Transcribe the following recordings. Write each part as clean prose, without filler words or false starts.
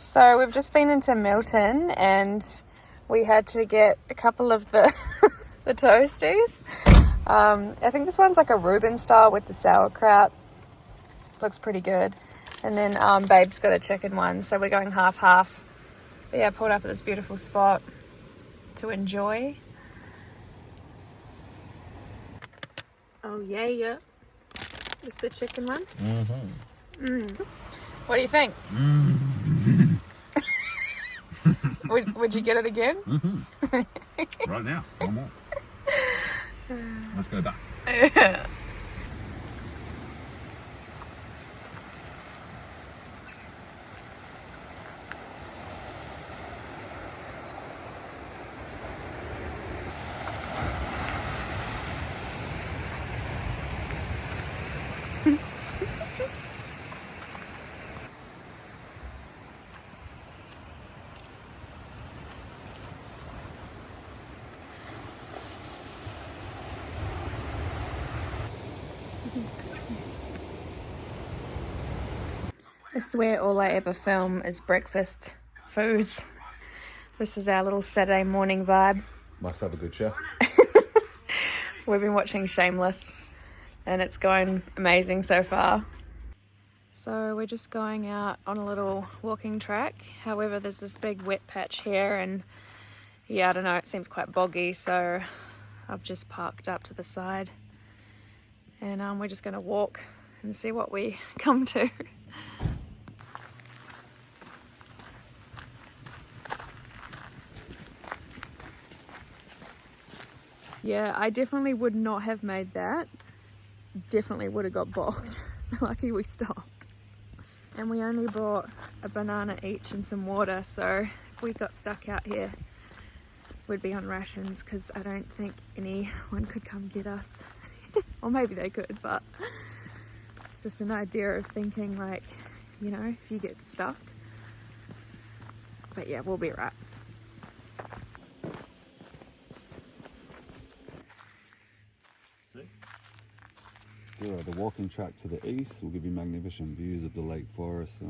So we've just been into Milton and we had to get a couple of the the toasties. I think this one's like a Reuben style with the sauerkraut. Looks pretty good. And then Babe's got a chicken one, so we're going half-half. But yeah, pulled up at this beautiful spot to enjoy. Oh yeah. This is the chicken one. What do you think? Would you get it again? Right now, one more. Let's go back. I swear all I ever film is breakfast foods. This is our little Saturday morning vibe. Must have a good chef. We've been watching Shameless and it's going amazing so far. So we're just going out on a little walking track. However, there's this big wet patch here and yeah, I don't know, it seems quite boggy, so I've just parked up to the side and we're just going to walk and see what we come to. Yeah, I definitely would not have made that. Definitely would have got bogged. So lucky we stopped. And we only brought a banana each and some water, so if we got stuck out here, we'd be on rations because I don't think anyone could come get us. Or maybe they could, but it's just an idea of thinking like, you know, if you get stuck. But yeah, we'll be right. Yeah, the walking track to the east will give you magnificent views of the lake forest.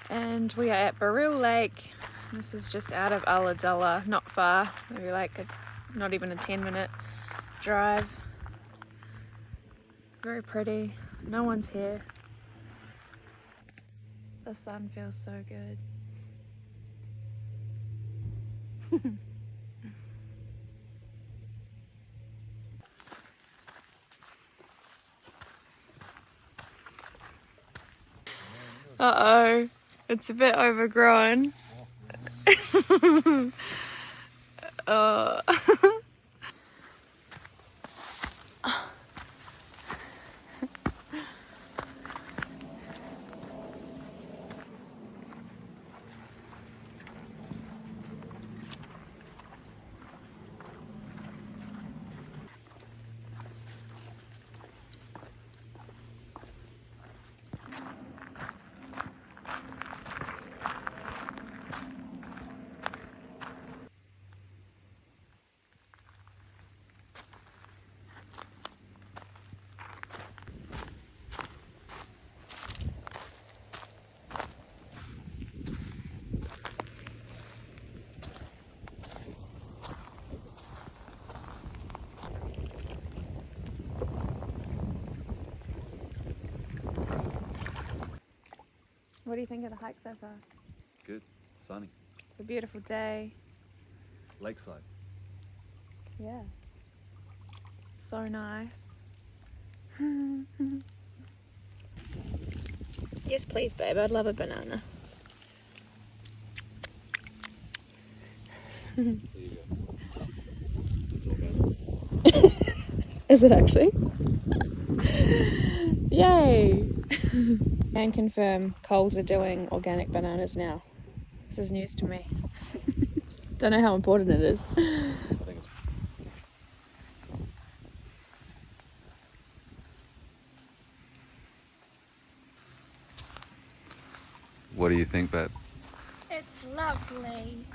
And we are at Baril Lake. This is just out of Ulladulla, not far, maybe like not even a 10-minute drive. Very pretty, no one's here. The sun feels so good. Uh-oh, it's a bit overgrown. Oh. What do you think of the hike so far? Good. Sunny. It's a beautiful day. Lakeside. Yeah. So nice. Yes, please, babe. I'd love a banana. There you go. It's all good. Is it actually? Yay! Can confirm Coles are doing organic bananas now. This is news to me. Don't know how important it is. I think it's What do you think, babe? It's lovely.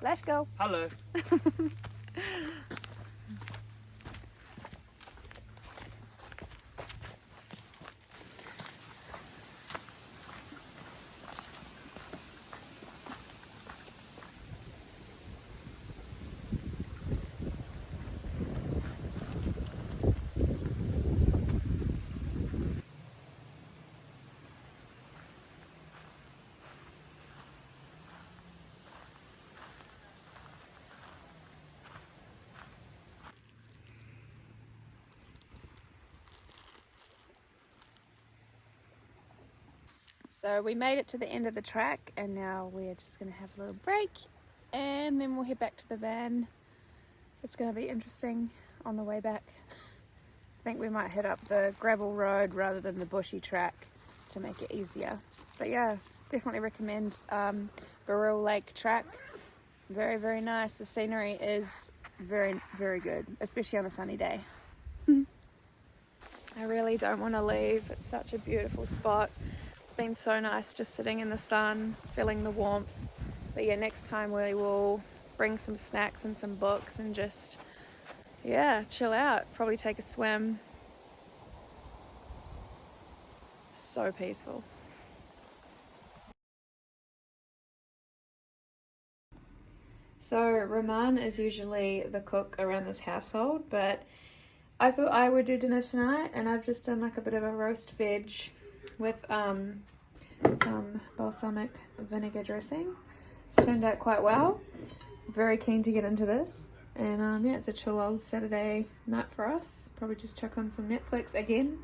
Let's go. Hello. So we made it to the end of the track and now we're just going to have a little break and then we'll head back to the van. It's going to be interesting on the way back. I think we might head up the gravel road rather than the bushy track to make it easier. But yeah, definitely recommend Barrel Lake track. Very, very nice. The scenery is very, very good, especially on a sunny day. I really don't want to leave. It's such a beautiful spot. It's been so nice just sitting in the sun, feeling the warmth. But yeah, next time we will bring some snacks and some books and just, yeah, chill out. Probably take a swim. So peaceful. So Roman is usually the cook around this household, but I thought I would do dinner tonight, and I've just done like a bit of a roast veg with some balsamic vinegar dressing. It's turned out quite well. Very keen to get into this, and yeah, it's a chill old Saturday night for us. Probably just chuck on some Netflix again.